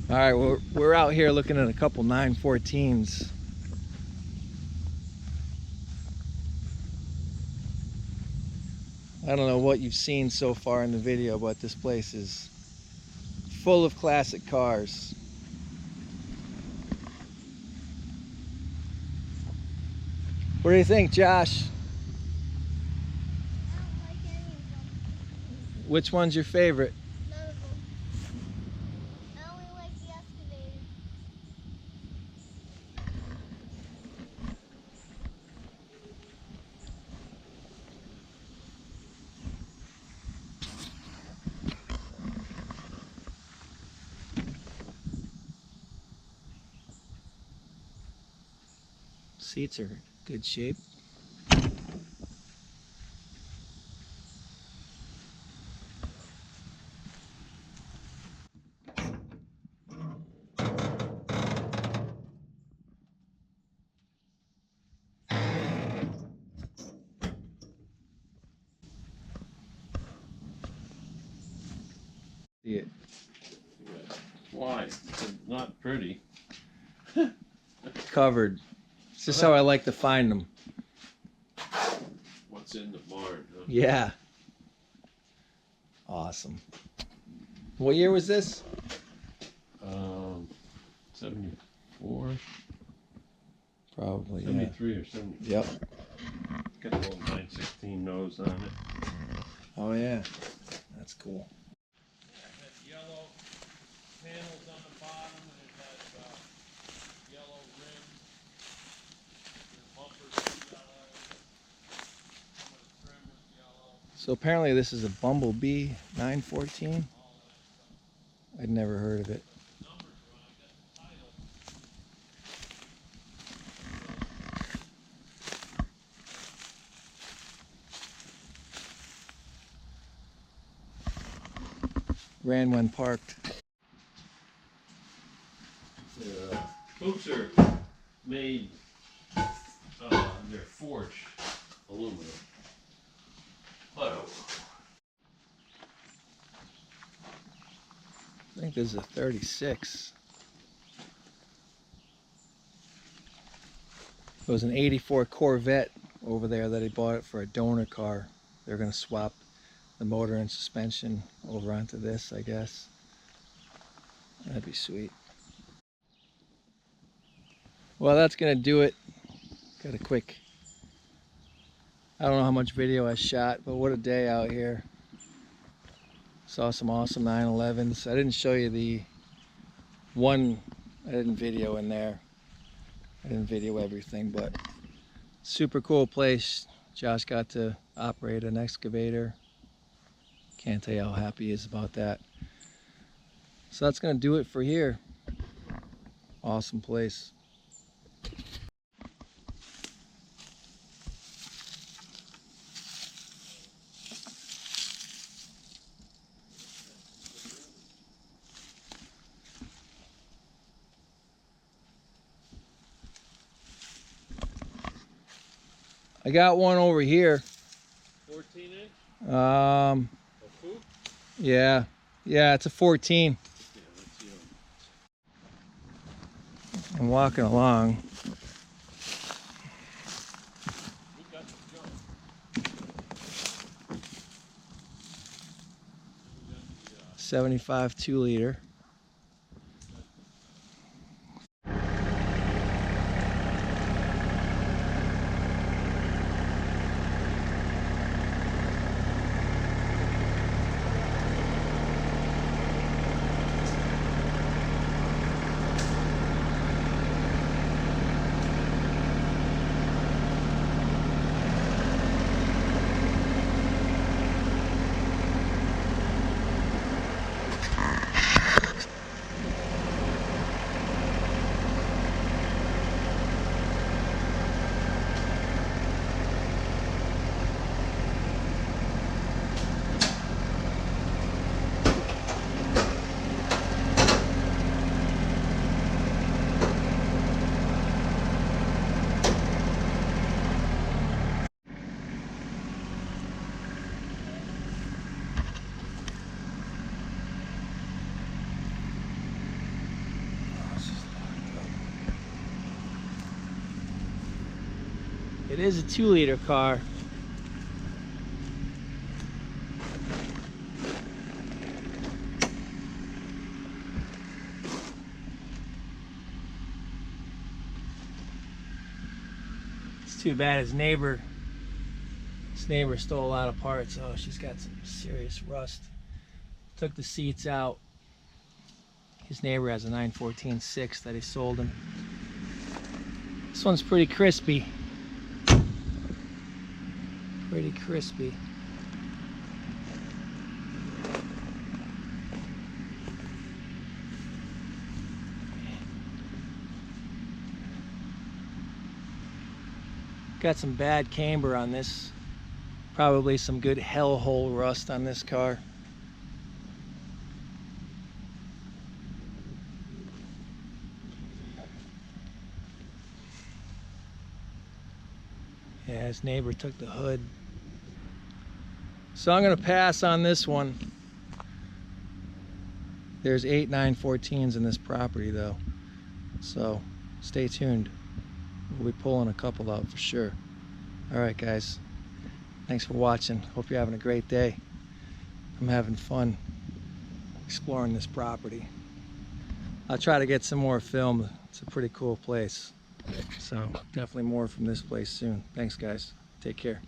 All right, we're out here looking at a couple 914s. I don't know what you've seen so far in the video, but this place is full of classic cars. What do you think, Josh? I don't like any of them. Which one's your favorite? None of them. I only like the excavator. Seats are good shape. See it. Why? It's not pretty. Covered. It's just how I like to find them. What's in the barn? Huh? Yeah. Awesome. What year was this? 74, Probably, yeah. 73 or 70. Yep. Got a little 916 nose on it. Oh, yeah. That's cool. It had yellow panels on the bottom, and it had yellow rims. The bumpers were yellow. Some of the trim was yellow. So apparently this is a Bumblebee 914. All that stuff. I'd never heard of it. Numbers were on. I got the title. Ran when parked. The hoops are made, they're forged aluminum. But I think this is a 36. It was an 84 Corvette over there that he bought it for a donor car. They're going to swap the motor and suspension over onto this, I guess. That'd be sweet. Well, that's going to do it. Got a quick, I don't know how much video I shot, but what a day out here. Saw some awesome 911s. I didn't show you the one, I didn't video in there. I didn't video everything, but super cool place. Josh got to operate an excavator. Can't tell you how happy he is about that. So that's going to do it for here. Awesome place. I got one over here. 14 inch? Um, A coupe? yeah, it's a 14. Yeah, that's young. I'm walking along. We got the jump. 75 2-liter. It is a 2-liter car. It's too bad his neighbor stole a lot of parts. Oh, she's got some serious rust. Took the seats out. His neighbor has a 914-6 that he sold him. This one's pretty crispy. Pretty crispy. Got some bad camber on this. Probably some good hellhole rust on this car. Yeah, his neighbor took the hood. So I'm gonna pass on this one. There's 8 914s in this property though. So stay tuned. We'll be pulling a couple out for sure. All right, guys. Thanks for watching. Hope you're having a great day. I'm having fun exploring this property. I'll try to get some more film. It's a pretty cool place. So definitely more from this place soon. Thanks, guys. Take care.